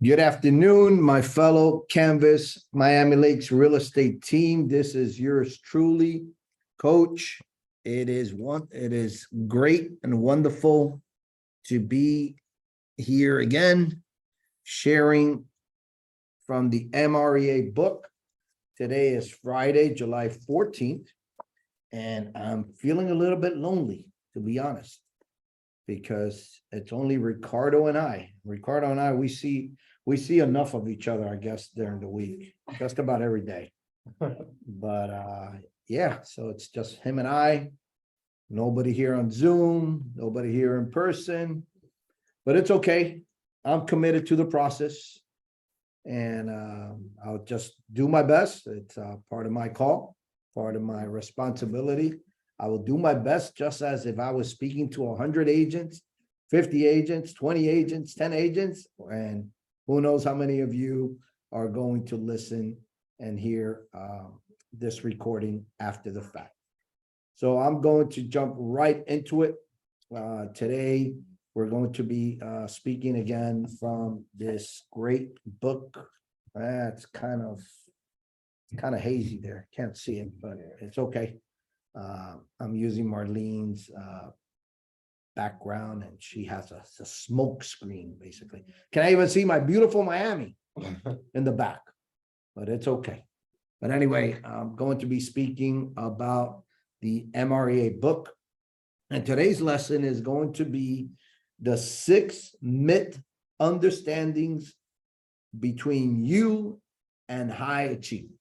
Good afternoon, my fellow Canvas Miami Lakes real estate team. This is yours truly, Coach. It is great and wonderful to be here again, sharing from the MREA book. Today is Friday, July 14th, and I'm feeling a little bit lonely, to be honest, because it's only Ricardo and I. Ricardo and I, we see enough of each other, I guess, during the week, just about every day. But yeah, so it's just him and I. Nobody here on Zoom, nobody here in person, but it's okay. I'm committed to the process, and I'll just do my best. It's part of my call, part of my responsibility. I will do my best, just as if I was speaking to 100 agents, 50 agents, 20 agents, 10 agents, and who knows how many of you are going to listen and hear this recording after the fact. So I'm going to jump right into it. Today, we're going to be speaking again from this great book. It's kind of hazy there. Can't see it, but it's okay. I'm using Marlene's background, and she has a smoke screen, basically. Can I even see my beautiful Miami in the back? But it's okay. But anyway, I'm going to be speaking about the MREA book. And today's lesson is going to be the 6 Mythunderstandings between you and high achievement.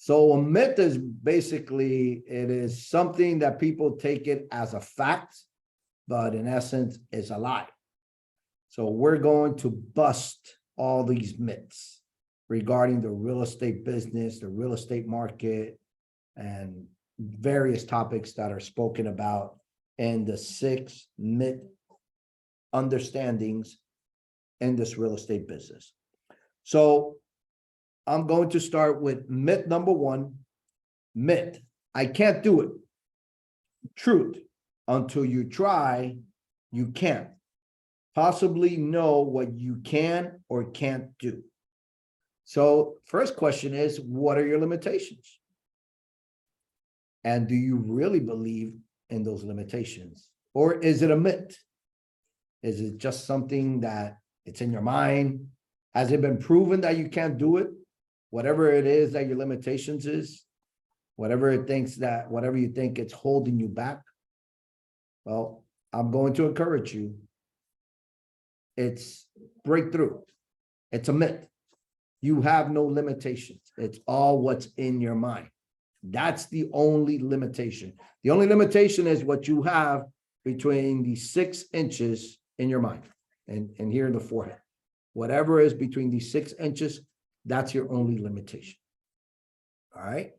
So a myth is basically, it is something that people take it as a fact, but in essence is a lie. So we're going to bust all these myths regarding the real estate business, the real estate market, and various topics that are spoken about in the 6 Mythunderstandings in this real estate business. So I'm going to start with myth number 1. Myth: I can't do it. Truth: until you try, you can't possibly know what you can or can't do. So first question is, what are your limitations? And do you really believe in those limitations? Or is it a myth? Is it just something that it's in your mind? Has it been proven that you can't do it? Whatever it is that your limitations is, whatever you think it's holding you back, well, I'm going to encourage you. It's breakthrough. It's a myth. You have no limitations. It's all what's in your mind. That's the only limitation. The only limitation is what you have between the 6 inches in your mind and here in the forehead. Whatever is between these 6 inches, that's your only limitation. All right.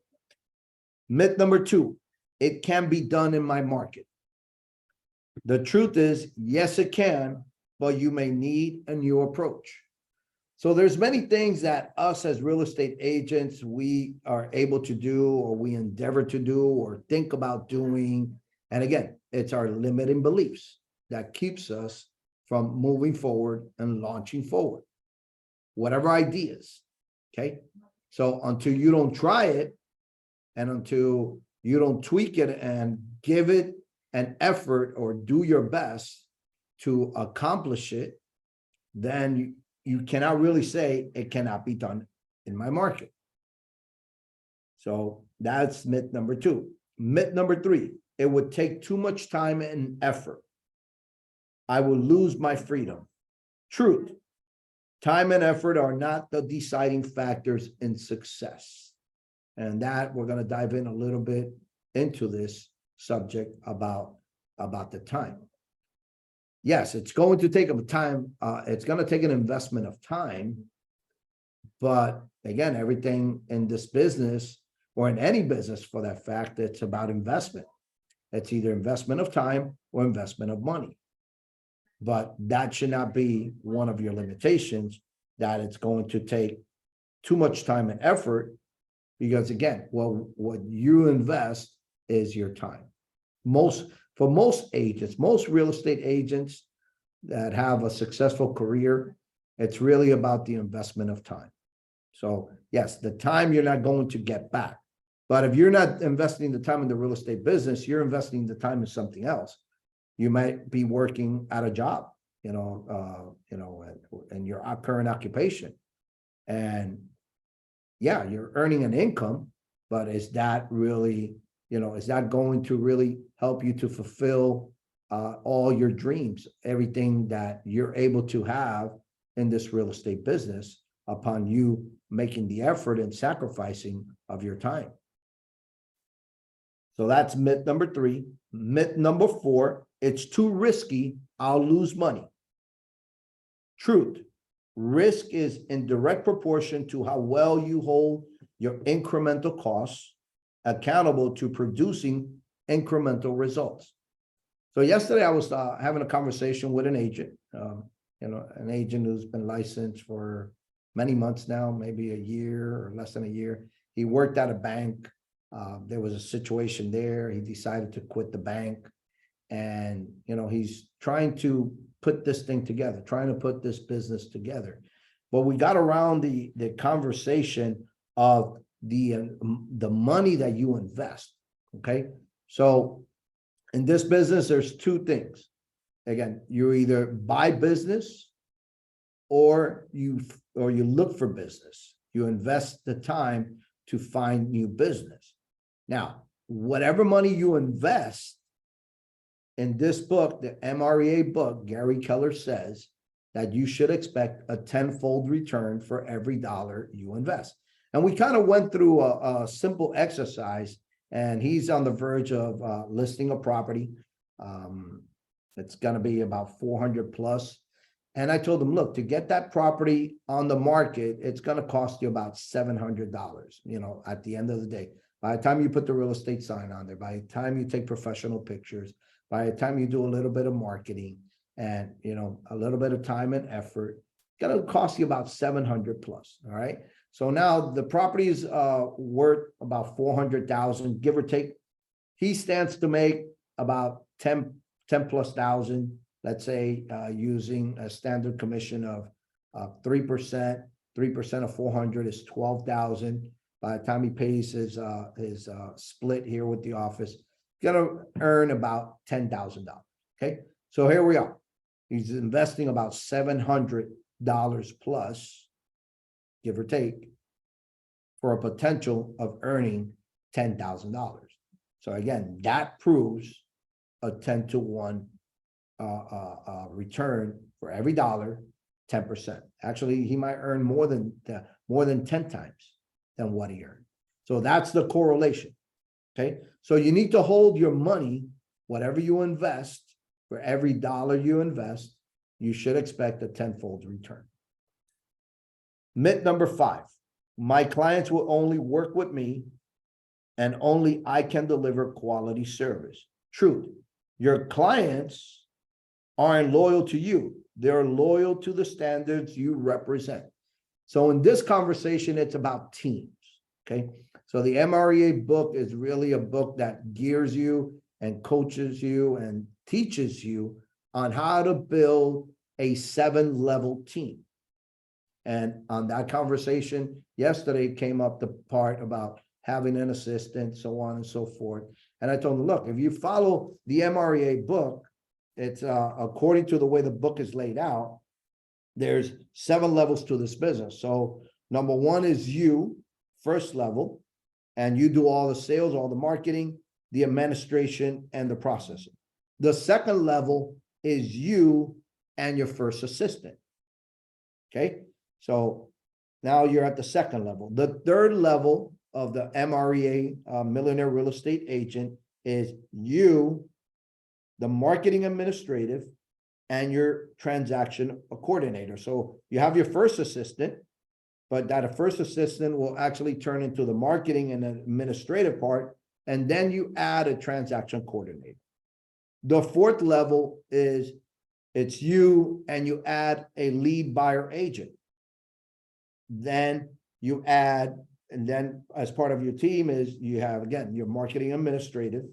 Myth number 2, it can be done in my market. The truth is, yes, it can, but you may need a new approach. So there's many things that us as real estate agents, we are able to do, or we endeavor to do, or think about doing. And again, it's our limiting beliefs that keeps us from moving forward and launching forward. Whatever ideas, okay? So until you don't try it, and until you don't tweak it and give it an effort or do your best to accomplish it, then you cannot really say it cannot be done in my market. So that's myth number 2. Myth number 3, it would take too much time and effort. I will lose my freedom. Truth: time and effort are not the deciding factors in success. And that we're going to dive in a little bit into this subject about the time. Yes, it's going to take time. It's going to take an investment of time. But again, everything in this business, or in any business for that fact, it's about investment. It's either investment of time or investment of money. But that should not be one of your limitations, that it's going to take too much time and effort, because again, well, what you invest is your time. For most agents, most real estate agents, that have a successful career, it's really about the investment of time. So yes, the time you're not going to get back. But if you're not investing the time in the real estate business, you're investing the time in something else. You might be working at a job, in your current occupation. And yeah, you're earning an income, but is that really, is that going to really help you to fulfill all your dreams, everything that you're able to have in this real estate business upon you making the effort and sacrificing of your time? So that's myth number 3. Myth number 4, it's too risky, I'll lose money. Truth, risk is in direct proportion to how well you hold your incremental costs accountable to producing incremental results. So yesterday I was having a conversation with an agent, an agent who's been licensed for many months now, maybe a year or less than a year. He worked at a bank. There was a situation there. He decided to quit the bank, and he's trying to put this thing together, trying to put this business together. But we got around the conversation of the money that you invest. Okay, so in this business, there's 2 things. Again, you either buy business or you look for business. You invest the time to find new business. Now, whatever money you invest in this book, the MREA book, Gary Keller says that you should expect a 10-fold return for every dollar you invest. And we kind of went through a simple exercise, and he's on the verge of listing a property. It's going to be about 400 plus. And I told him, look, to get that property on the market, it's going to cost you about $700, at the end of the day. By the time you put the real estate sign on there, by the time you take professional pictures, by the time you do a little bit of marketing and, a little bit of time and effort, it's going to cost you about 700 plus. All right. So now the property is worth about 400,000, give or take. He stands to make about 10 plus thousand, let's say, using a standard commission of 3%. 3% of 400 is 12,000. By the time he pays his split here with the office, he's gonna earn about $10,000. Okay, so here we are. He's investing about $700 plus, give or take, for a potential of earning $10,000. So again, that proves a 10 to 1 return for every dollar, 10%. Actually, he might earn more than 10 times than what he earned. So that's the correlation. Okay, so you need to hold your money, whatever you invest, for every dollar you invest, you should expect a 10-fold return. Myth number 5, my clients will only work with me and only I can deliver quality service. Truth, your clients aren't loyal to you. They're loyal to the standards you represent. So in this conversation, it's about teams. Okay, so the MREA book is really a book that gears you and coaches you and teaches you on how to build a 7-level team. And on that conversation yesterday came up the part about having an assistant, so on and so forth. And I told him, look, if you follow the MREA book, it's according to the way the book is laid out, there's 7 levels to this business. So number 1 is you, first level, and you do all the sales, all the marketing, the administration, and the processing. The second level is you and your first assistant. Okay, so now you're at the second level. The third level of the MREA Millionaire Real Estate Agent is you, the marketing administrative, and your transaction coordinator. So you have your first assistant, but that first assistant will actually turn into the marketing and administrative part, and then you add a transaction coordinator. The fourth level is it's you and you add a lead buyer agent. Then you add, and then as part of your team is you have, again, your marketing administrative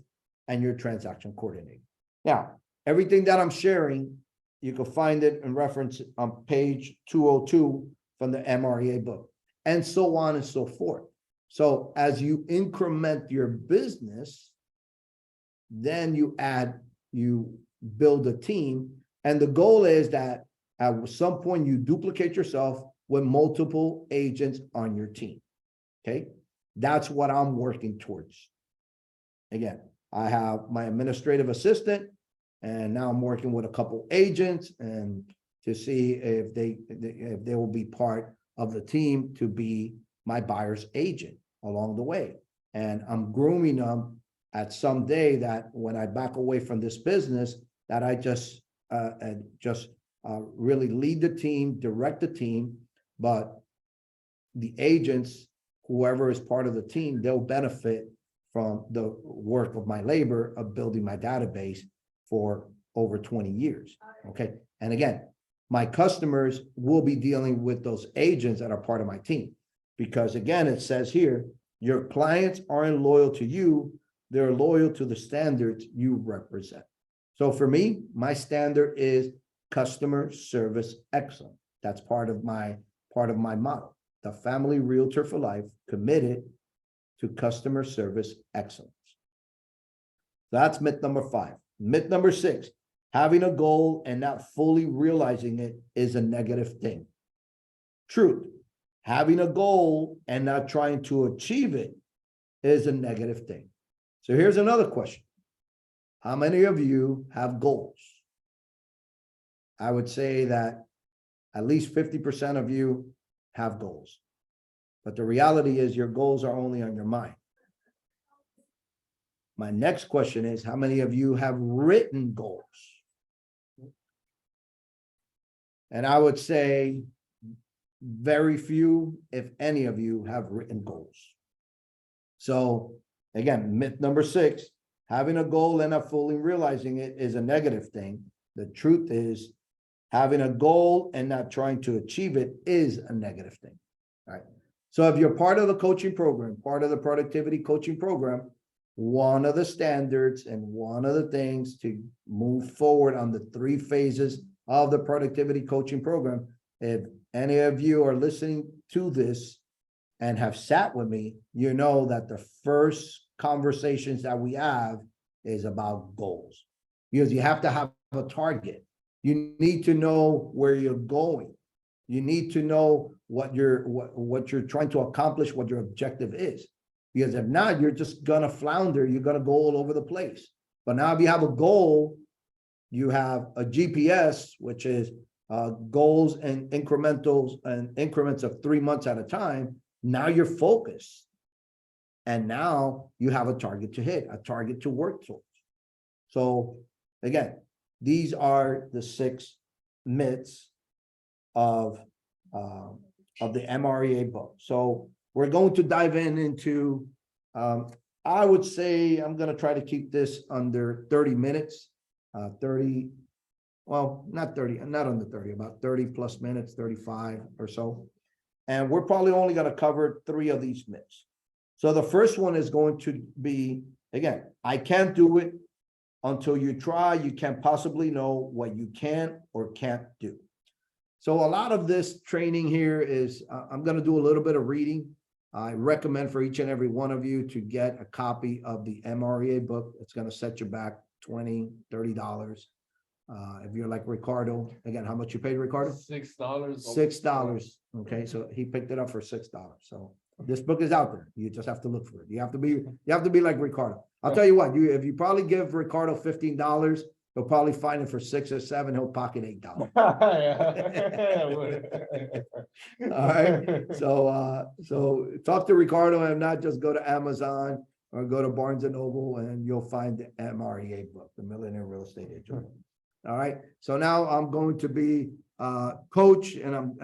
and your transaction coordinator. Now, everything that I'm sharing You can find it in reference on page 202 from the MREA book, and so on and so forth. So as you increment your business, then you build a team. And the goal is that at some point you duplicate yourself with multiple agents on your team. Okay. That's what I'm working towards. Again, I have my administrative assistant, and now I'm working with a couple agents and to see if they will be part of the team to be my buyer's agent along the way. And I'm grooming them at some day that when I back away from this business, that I just really lead the team, direct the team, but the agents, whoever is part of the team, they'll benefit from the work of my labor of building my database for over 20 years. Okay. And again, my customers will be dealing with those agents that are part of my team, because again, it says here, your clients aren't loyal to you, they're loyal to the standards you represent. So for me, my standard is customer service excellence. That's part of my model. The family realtor for life, committed to customer service excellence. That's myth number 5. Myth number 6, having a goal and not fully realizing it is a negative thing. Truth, having a goal and not trying to achieve it is a negative thing. So here's another question. How many of you have goals? I would say that at least 50% of you have goals. But the reality is your goals are only on your mind. My next question is, how many of you have written goals? And I would say very few, if any of you, have written goals. So again, myth number 6, having a goal and not fully realizing it is a negative thing. The truth is, having a goal and not trying to achieve it is a negative thing. All right. So if you're part of the coaching program, part of the productivity coaching program, one of the standards and one of the things to move forward on the 3 phases of the productivity coaching program, if any of you are listening to this and have sat with me, you know that the first conversations that we have is about goals, because you have to have a target. You need to know where you're going. You need to know what you're trying to accomplish, what your objective is. Because if not, you're just gonna flounder, you're gonna go all over the place. But now if you have a goal, you have a GPS, which is goals and incrementals and increments of 3 months at a time. Now you're focused. And now you have a target to hit, a target to work towards. So again, these are the 6 myths of the MREA book. So we're going to dive into, I would say I'm going to try to keep this under 30 minutes, 30, well, not 30, not under 30, about 30 plus minutes, 35 or so. And we're probably only going to cover 3 of these myths. So the first one is going to be, again, I can't do it until you try. You can't possibly know what you can or can't do. So a lot of this training here is, I'm going to do a little bit of reading. I recommend for each and every one of you to get a copy of the MREA book. It's going to set you back $20, $30. If you're like Ricardo, again, how much you paid, Ricardo? $6. $6. Okay, so he picked it up for $6. So this book is out there. You just have to look for it. You have to be like Ricardo. I'll tell you what, if you probably give Ricardo $15, he'll probably find it for $6 or $7. He'll pocket $8. All right. So talk to Ricardo, and not just go to Amazon or go to Barnes and Noble, and you'll find the MREA book, The Millionaire Real Estate Agent. All right. So now I'm going to be coach, and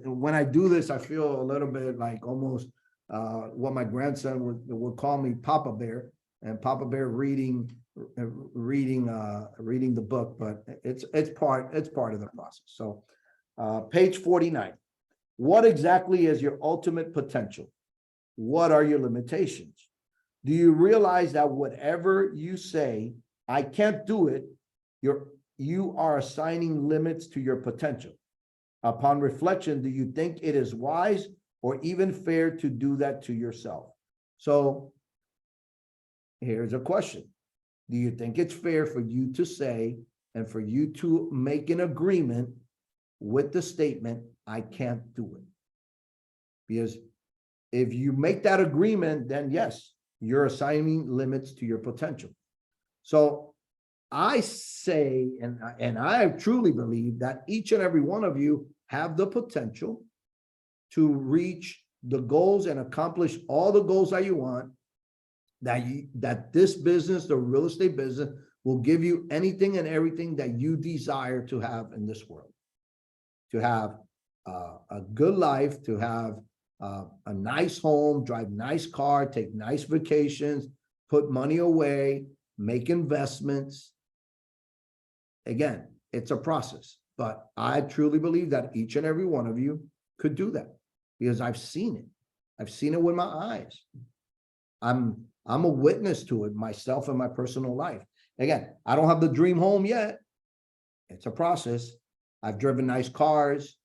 when I do this, I feel a little bit like almost what my grandson would call me, Papa Bear, and Papa Bear reading the book, but it's part of the process. So page 49. What exactly is your ultimate potential? What are your limitations? Do you realize that whatever you say, I can't do it, you're you are assigning limits to your potential. Upon reflection, do you think it is wise or even fair to do that to yourself? So here's a question. Do you think it's fair for you to say and for you to make an agreement with the statement, I can't do it? Because if you make that agreement, then yes, you're assigning limits to your potential. So I say, and I truly believe that each and every one of you have the potential to reach the goals and accomplish all the goals that you want, that this business, the real estate business, will give you anything and everything that you desire to have in this world. To have a good life, to have a nice home, drive nice car, take nice vacations, put money away, make investments. Again, it's a process, but I truly believe that each and every one of you could do that because I've seen it. I've seen it with my eyes. I'm a witness to it myself in my personal life. Again, I don't have the dream home yet. It's a process. I've driven nice cars,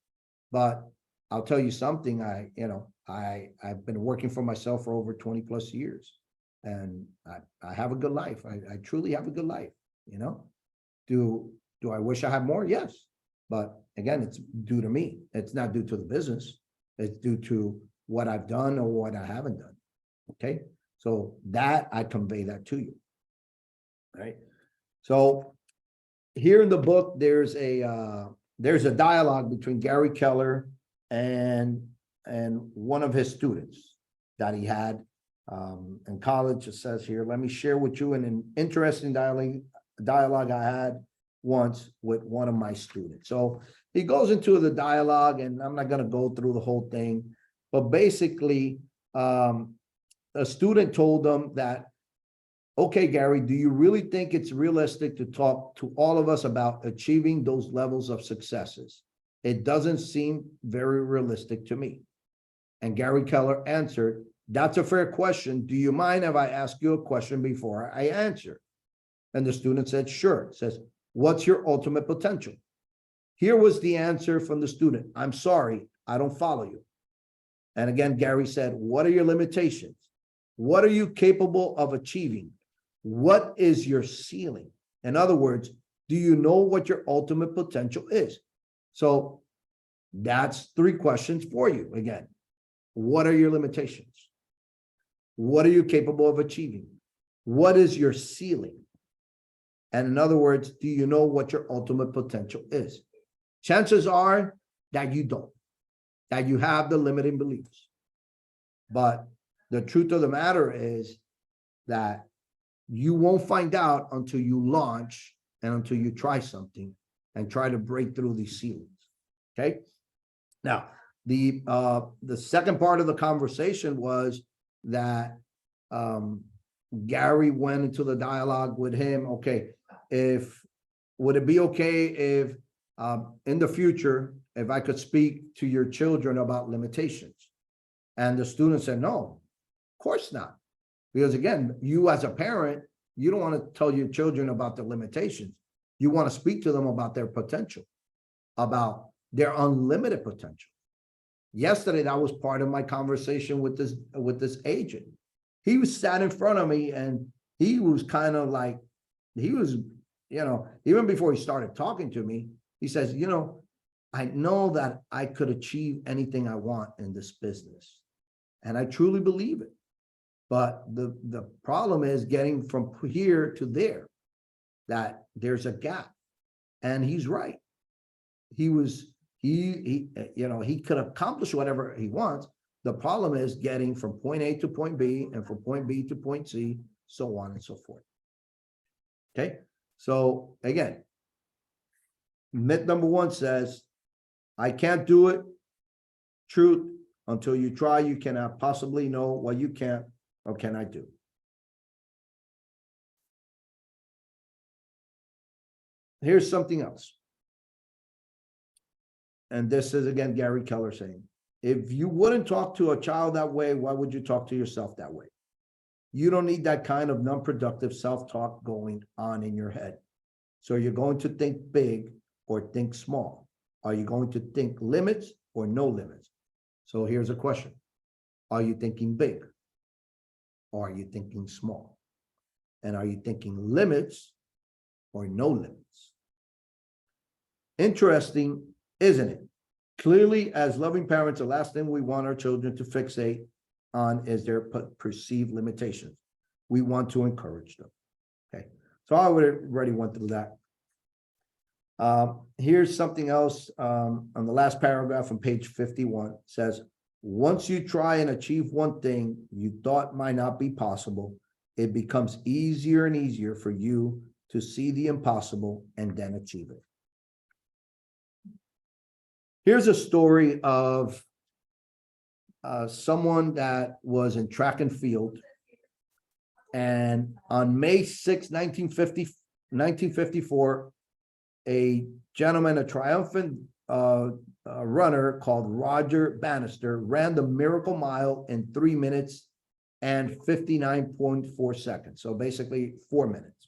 but I'll tell you something. I've been working for myself for over 20 plus years, and I have a good life. I truly have a good life. Do I wish I had more? Yes, but again, it's due to me. It's not due to the business. It's due to what I've done or what I haven't done. Okay, so that I convey that to you. All right. So here in the book, there's a dialogue between Gary Keller and one of his students that he had in college. It says here, let me share with you an interesting dialogue I had once with one of my students. So he goes into the dialogue, and I'm not going to go through the whole thing, but basically, a student told him that, okay, Gary, do you really think it's realistic to talk to all of us about achieving those levels of successes? It doesn't seem very realistic to me. And Gary Keller answered, that's a fair question. Do you mind if I ask you a question before I answer? And the student said, sure. It says, what's your ultimate potential? Here was the answer from the student. I'm sorry, I don't follow you. And again, Gary said, what are your limitations? What are you capable of achieving? What is your ceiling? In other words, do you know what your ultimate potential is? So that's 3 questions for you. Again, what are your limitations? What are you capable of achieving? What is your ceiling? And in other words, do you know what your ultimate potential is? Chances are that you don't, that you have the limiting beliefs. But the truth of the matter is that you won't find out until you launch and until you try something and try to break through these ceilings. Okay. Now, the second part of the conversation was that Gary went into the dialogue with him. Okay, would it be okay if in the future, if I could speak to your children about limitations? And the student said, no, of course not. Because again, you as a parent, you don't want to tell your children about the limitations. You want to speak to them about their potential, about their unlimited potential. Yesterday, that was part of my conversation with this agent. He was sat in front of me, and he was kind of like, he was, even before he started talking to me, he says, I know that I could achieve anything I want in this business. And I truly believe it. But the problem is getting from here to there, that there's a gap. And he's right. He could accomplish whatever he wants. The problem is getting from point A to point B, and from point B to point C, so on and so forth. Okay. So again, myth number 1 says, I can't do it. Truth, until you try, you cannot possibly know what you can or cannot do. Here's something else. And this is again Gary Keller saying, if you wouldn't talk to a child that way, why would you talk to yourself that way? You don't need that kind of non-productive self-talk going on in your head. So you're going to think big or think small. Are you going to think limits or no limits? So here's a question. Are you thinking big? Or are you thinking small? And are you thinking limits or no limits? Interesting, isn't it? Clearly, as loving parents, the last thing we want our children to fixate on is their perceived limitations. We want to encourage them. Okay, so I already went through that. Here's something else on the last paragraph on page 51. It says, once you try and achieve one thing you thought might not be possible, it becomes easier and easier for you to see the impossible and then achieve it. Here's a story of someone that was in track and field. And on May 6, 1954, a gentleman, a triumphant runner called Roger Bannister, ran the Miracle Mile in 3 minutes and 59.4 seconds. So basically 4 minutes.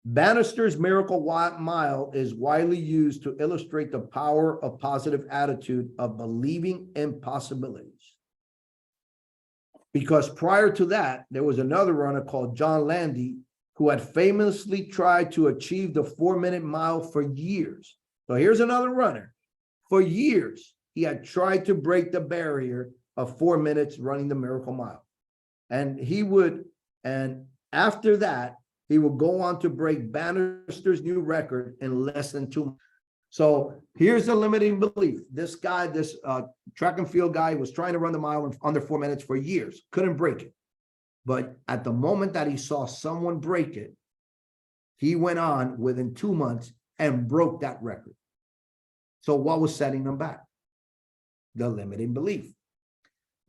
Bannister's Miracle Mile is widely used to illustrate the power of positive attitude of believing in possibilities. Because prior to that, there was another runner called John Landy who had famously tried to achieve the 4-minute mile for years. So here's another runner. For years, he had tried to break the barrier of 4 minutes running the Miracle Mile. And after that, he would go on to break Bannister's new record in less than 2 months. So here's the limiting belief. This guy, this track and field guy, was trying to run the mile in under 4 minutes for years, couldn't break it. But at the moment that he saw someone break it, he went on within 2 months and broke that record. So what was setting him back? The limiting belief.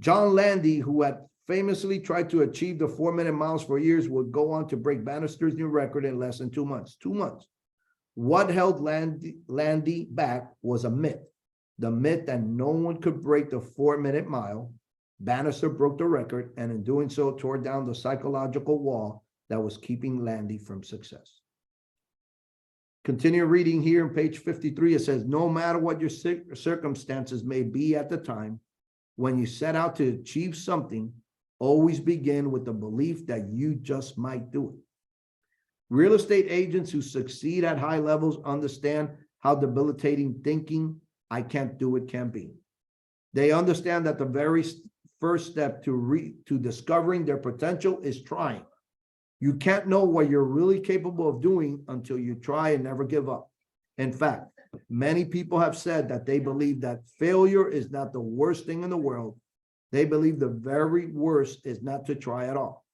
John Landy, who had famously tried to achieve the 4-minute miles for years, would go on to break Bannister's new record in less than 2 months. 2 months. What held Landy back was a myth. The myth that no one could break the 4-minute mile. Bannister broke the record, and in doing so, tore down the psychological wall that was keeping Landy from success. Continue reading here on page 53. It says, no matter what your circumstances may be at the time, when you set out to achieve something, always begin with the belief that you just might do it. Real estate agents who succeed at high levels understand how debilitating thinking, I can't do it, can be. They understand that the very first step to discovering their potential is trying. You can't know what you're really capable of doing until you try and never give up. In fact, many people have said that they believe that failure is not the worst thing in the world. They believe the very worst is not to try at all.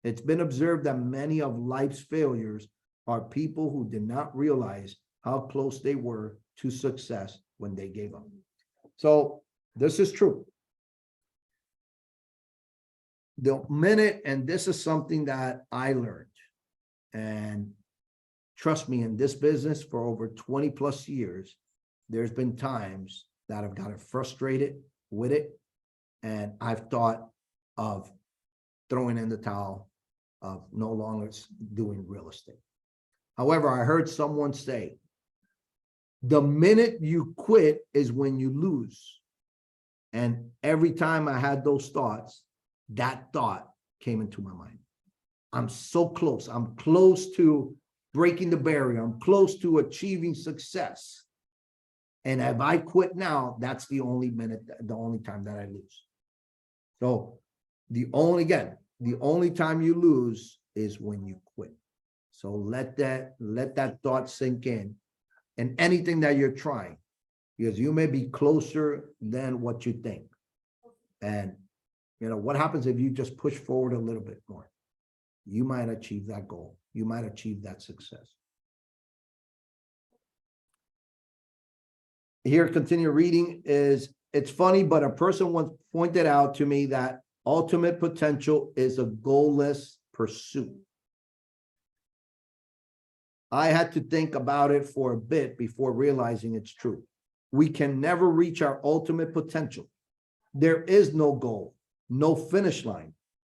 It's been observed that many of life's failures are people who did not realize how close they were to success when they gave up. So this is true. The minute, and this is something that I learned, and trust me, in this business for over 20 plus years, there's been times that I've gotten frustrated with it, and I've thought of throwing in the towel, of no longer doing real estate. However, I heard someone say, the minute you quit is when you lose. And every time I had those thoughts, that thought came into my mind. I'm so close. I'm close to breaking the barrier. I'm close to achieving success. And if I quit now, that's the only time that I lose. So the only time you lose is when you quit. So let that thought sink in, and anything that you're trying, because you may be closer than what you think. And you know, what happens if you just push forward a little bit more? You might achieve that goal. You might achieve that success. Here, continue reading is, it's funny, but a person once pointed out to me that ultimate potential is a goalless pursuit. I had to think about it for a bit before realizing it's true. We can never reach our ultimate potential. There is no goal, no finish line.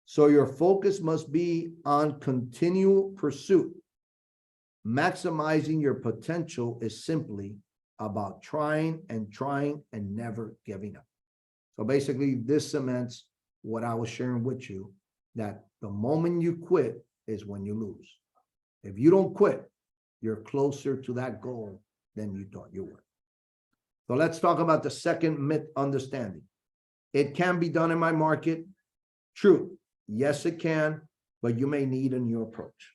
So your focus must be on continual pursuit. Maximizing your potential is simply about trying and never giving up. So basically, this cements what I was sharing with you, that the moment you quit is when you lose. If you don't quit, you're closer to that goal than you thought you were. So let's talk about the second myth understanding. It can be done in my market. True. Yes, it can, but you may need a new approach.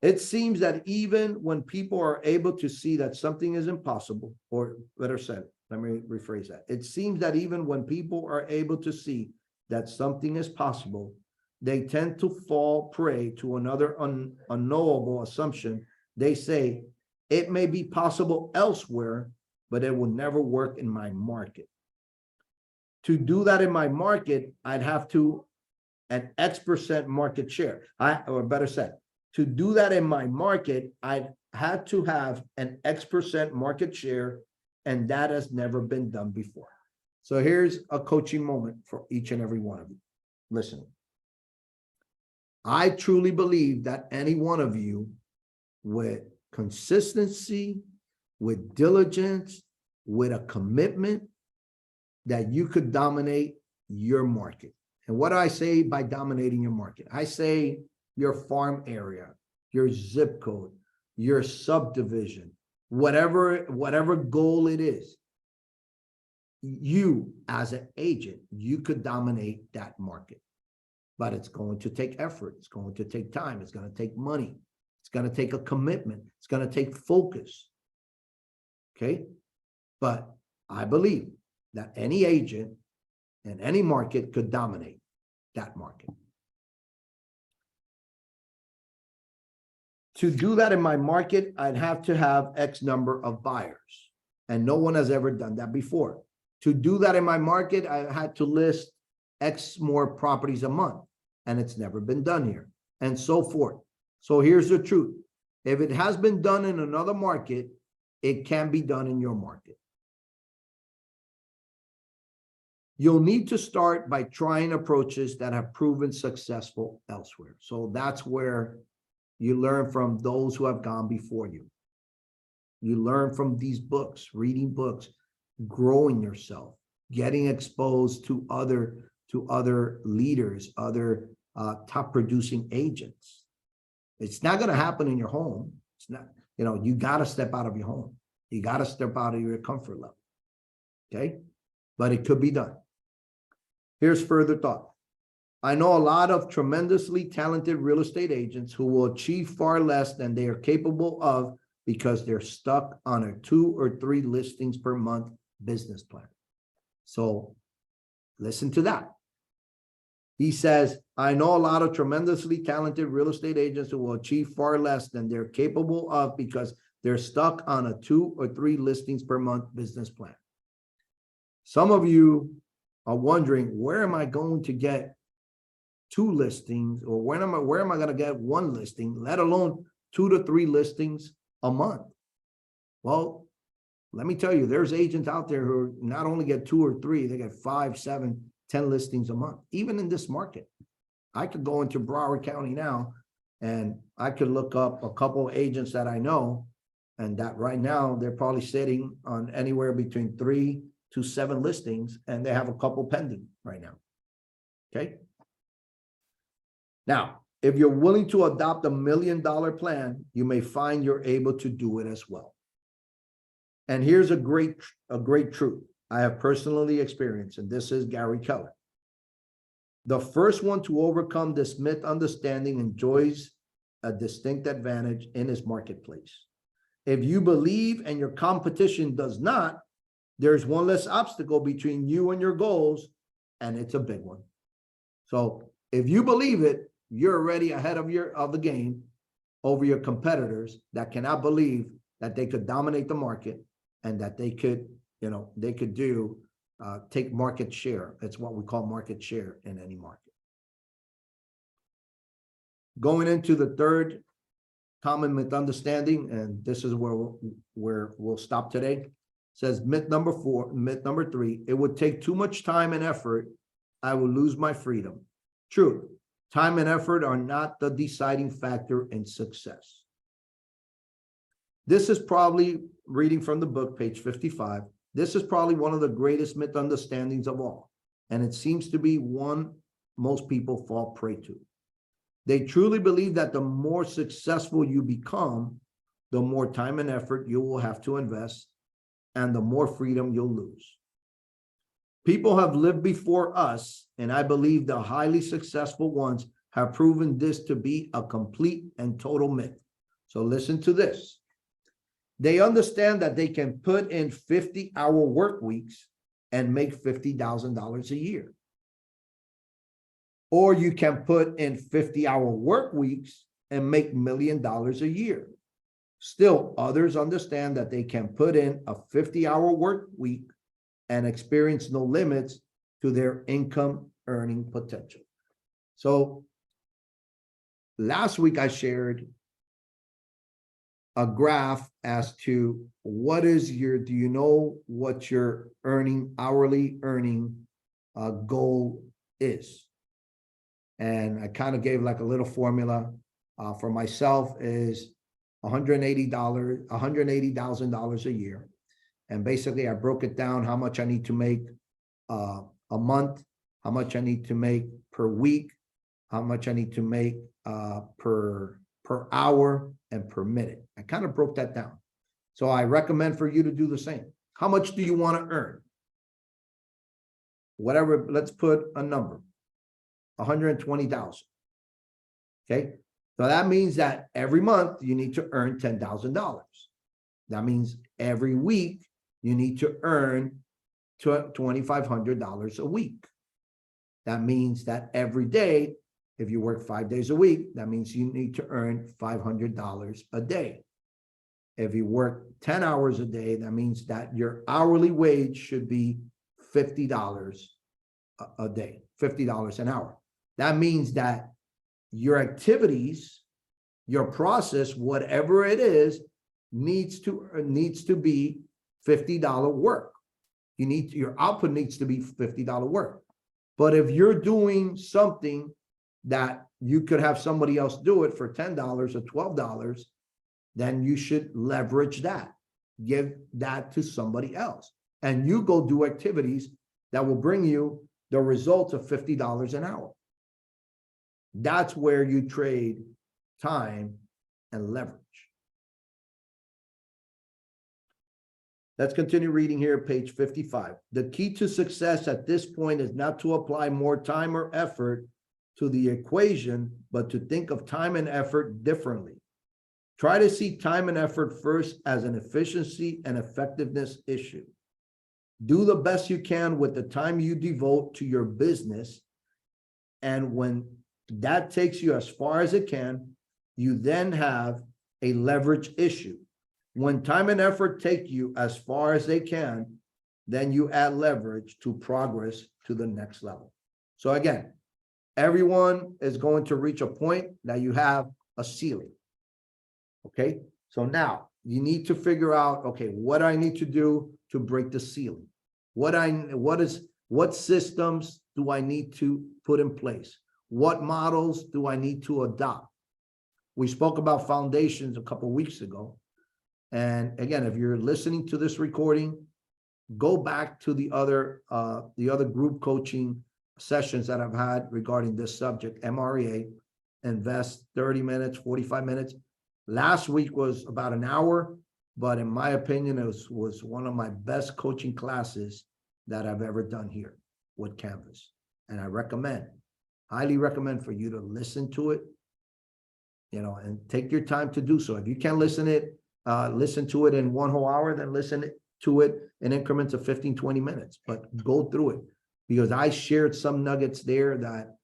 It seems that even when people are able to see that something is impossible, or better said, let me rephrase that. It seems that even when people are able to see that something is possible, they tend to fall prey to another unknowable assumption. They say, it may be possible elsewhere, but it will never work in my market. To do that in my market, I'd have to an X% market share. Or better said, to do that in my market, I'd had to have an X% market share, and that has never been done before. So here's a coaching moment for each and every one of you. Listen, I truly believe that any one of you with consistency, with diligence, with a commitment, that you could dominate your market. And what do I say by dominating your market? I say your farm area, your zip code, your subdivision, whatever goal it is. You as an agent, you could dominate that market, but it's going to take effort. It's going to take time. It's going to take money. It's going to take a commitment. It's going to take focus. Okay. But I believe that any agent in any market could dominate that market. To do that in my market, I'd have to have X number of buyers, and no one has ever done that before. To do that in my market, I had to list X more properties a month, and it's never been done here, and so forth. So here's the truth. If it has been done in another market, it can be done in your market. You'll need to start by trying approaches that have proven successful elsewhere. So that's where you learn from those who have gone before you. You learn from these books, reading books, growing yourself, getting exposed to other leaders, other top producing agents. It's not going to happen in your home. It's not, you got to step out of your home. You got to step out of your comfort level. Okay. But it could be done. Here's further thought. I know a lot of tremendously talented real estate agents who will achieve far less than they are capable of because they're stuck on a 2 or 3 listings per month business plan. So listen to that. He says, I know a lot of tremendously talented real estate agents who will achieve far less than they're capable of because they're stuck on a 2 or 3 listings per month business plan. Some of you are wondering, where am I going to get 2 listings, or where am I going to get 1 listing, let alone 2 to 3 listings a month? Well, let me tell you, there's agents out there who not only get 2 or 3, they get 5, 7, 10 listings a month, even in this market. I could go into Broward County now, and I could look up a couple of agents that I know, and that right now they're probably sitting on anywhere between 3 to 7 listings, and they have a couple pending right now. Okay. Now, if you're willing to adopt $1 million plan, you may find you're able to do it as well. And here's a great truth I have personally experienced, and this is Gary Keller. The first one to overcome this myth understanding enjoys a distinct advantage in his marketplace. If you believe and your competition does not, there's one less obstacle between you and your goals, and it's a big one. So if you believe it, you're already ahead of the game over your competitors that cannot believe that they could dominate the market and that they could, take market share. That's what we call market share in any market. Going into the third common misunderstanding, and this is where we'll stop today. Says myth number 3, it would take too much time and effort. I will lose my freedom. True. Time and effort are not the deciding factor in success. This is probably, reading from the book, page 55, this is probably one of the greatest misunderstandings of all. And it seems to be one most people fall prey to. They truly believe that the more successful you become, the more time and effort you will have to invest, and the more freedom you'll lose. People have lived before us, and I believe the highly successful ones have proven this to be a complete and total myth. So listen to this. They understand that they can put in 50-hour work weeks and make $50,000 a year. Or you can put in 50-hour work weeks and make $1 million a year. Still, others understand that they can put in a 50-hour work week and experience no limits to their income earning potential. So last week I shared a graph as to what is your, do you know what your hourly earning goal is? And I kind of gave like a little formula for myself is $180,000 a year. And basically I broke it down how much I need to make a month, how much I need to make per week, how much I need to make per hour and per minute. I kind of broke that down. So I recommend for you to do the same. How much do you want to earn? Whatever, let's put a number, 120,000. Okay. So that means that every month you need to earn $10,000. That means every week you need to earn $2,500 a week. That means that every day, if you work 5 days a week, that means you need to earn $500 a day. If you work 10 hours a day, that means that your hourly wage should be $50 a day, $50 an hour. That means that your activities, your process, whatever it is, needs to be $50 work. Your output needs to be $50 work. But if you're doing something that you could have somebody else do it for $10 or $12, then you should leverage that. Give that to somebody else. And you go do activities that will bring you the results of $50 an hour. That's where you trade time and leverage. Let's continue reading here, page 55. The key to success at this point is not to apply more time or effort to the equation, but to think of time and effort differently. Try to see time and effort first as an efficiency and effectiveness issue. Do the best you can with the time you devote to your business. And when that takes you as far as it can, you then have a leverage issue. When time and effort take you as far as they can, then you add leverage to progress to the next level. So again, everyone is going to reach a point that you have a ceiling. Okay, so now you need to figure out, okay, what I need to do to break the ceiling. What systems do I need to put in place? What models do I need to adopt? We spoke about foundations a couple of weeks ago. And again, if you're listening to this recording, go back to the other group coaching sessions that I've had regarding this subject, MREA, invest 30 minutes, 45 minutes. Last week was about an hour, but in my opinion, it was one of my best coaching classes that I've ever done here with Canvas. And I highly recommend for you to listen to it, and take your time to do so. If you can't listen to it in one whole hour, then listen to it in increments of 15, 20 minutes, but go through it, because I shared some nuggets there that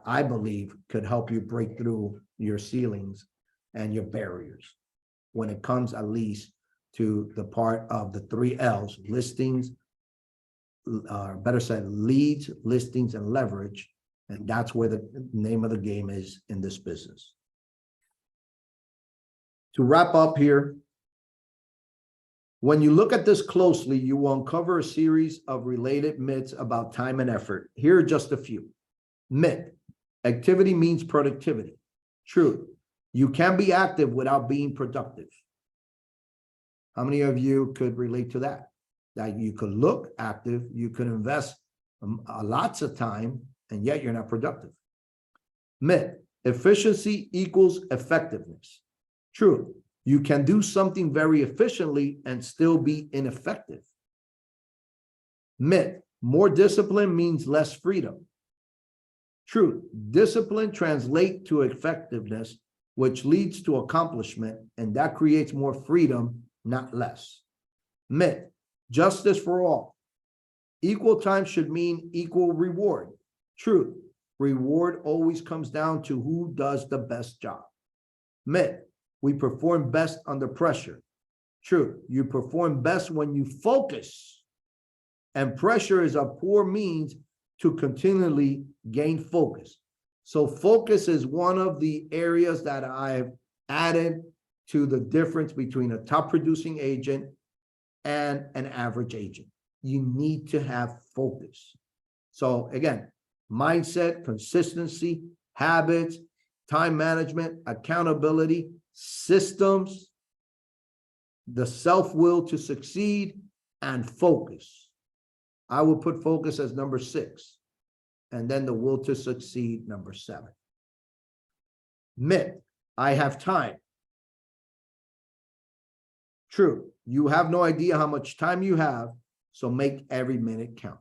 I believe could help you break through your ceilings and your barriers when it comes at least to the part of the 3 L's, listings, better said, leads, listings, and leverage. And that's where the name of the game is in this business. To wrap up here, when you look at this closely, you will uncover a series of related myths about time and effort. Here are just a few. Myth: activity means productivity. Truth: you can be active without being productive. How many of you could relate to that? That you could look active, you could invest lots of time, and yet you're not productive. Myth, efficiency equals effectiveness. True, you can do something very efficiently and still be ineffective. Myth, more discipline means less freedom. True, discipline translates to effectiveness, which leads to accomplishment, and that creates more freedom, not less. Myth, justice for all. Equal time should mean equal reward. True, reward always comes down to who does the best job. Myth, we perform best under pressure. True, you perform best when you focus, and pressure is a poor means to continually gain focus. So focus is one of the areas that I've added to the difference between a top producing agent and an average agent. You need to have focus. So again, mindset, consistency, habits, time management, accountability, systems, the self-will to succeed, and focus. I will put focus as number 6, and then the will to succeed, number 7. Myth, I have time. True, you have no idea how much time you have, so make every minute count.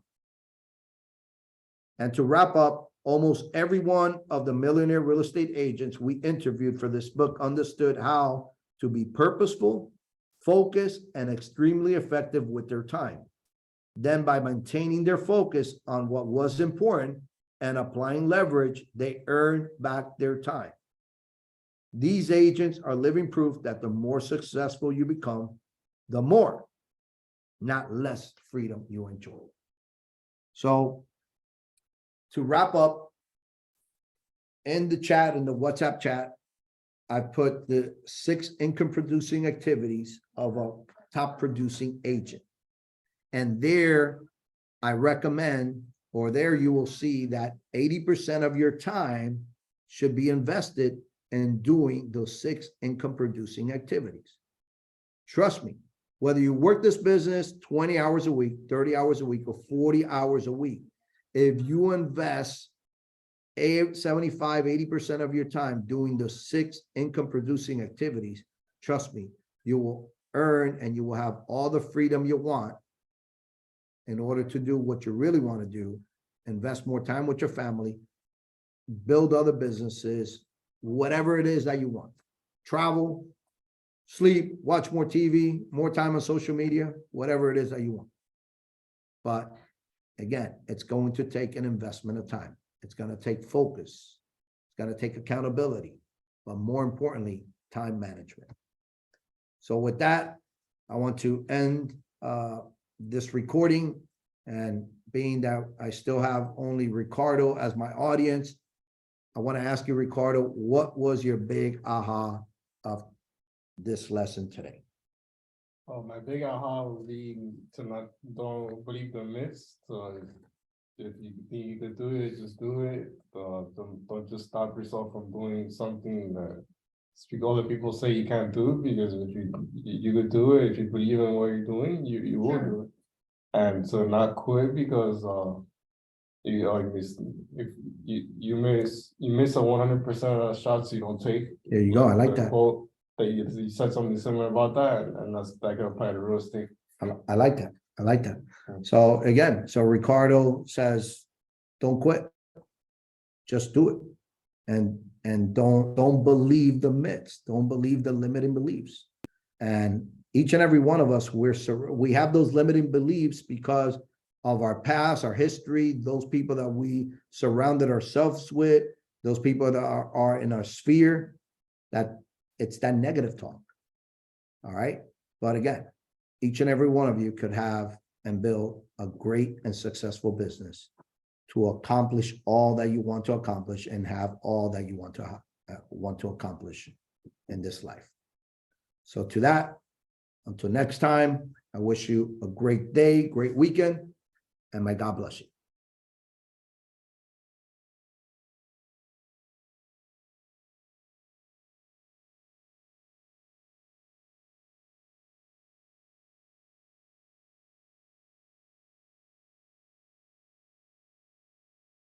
And to wrap up, almost every one of the millionaire real estate agents we interviewed for this book understood how to be purposeful, focused, and extremely effective with their time. Then by maintaining their focus on what was important and applying leverage, they earned back their time. These agents are living proof that the more successful you become, the more, not less, freedom you enjoy. So to wrap up, in the chat, in the WhatsApp chat, I put the 6 income producing activities of a top producing agent. And there I recommend, or there you will see that 80% of your time should be invested in doing those 6 income producing activities. Trust me, whether you work this business 20 hours a week, 30 hours a week, or 40 hours a week, if you invest 75, 80% of your time doing the 6 income producing activities, trust me, you will earn and you will have all the freedom you want in order to do what you really want to do, invest more time with your family, build other businesses, whatever it is that you want. Travel, sleep, watch more TV, more time on social media, whatever it is that you want. But again, it's going to take an investment of time. It's going to take focus. It's going to take accountability, but more importantly, time management. So with that, I want to end this recording, and being that I still have only Ricardo as my audience, I want to ask you, Ricardo, what was your big aha of this lesson today? Oh, my big aha would be to don't believe the myths. So if you think you could do it, just do it. Don't just stop yourself from doing something that other people say you can't do, because if you could do it, if you believe in what you're doing, you will do it. And so not quit because you miss a 100% of the shots you don't take. There you go. I like that. Quote that you said something similar about that, and that can apply to real estate. I like that. I like that. So again, so Ricardo says, don't quit, just do it. And don't believe the myths, don't believe the limiting beliefs. And each and every one of us, we have those limiting beliefs because of our past, our history, those people that we surrounded ourselves with, those people that are in our sphere, that it's that negative talk. All right. But again, each and every one of you could have and build a great and successful business to accomplish all that you want to accomplish and have all that you want to accomplish in this life. So to that, until next time, I wish you a great day, great weekend, and may God bless you.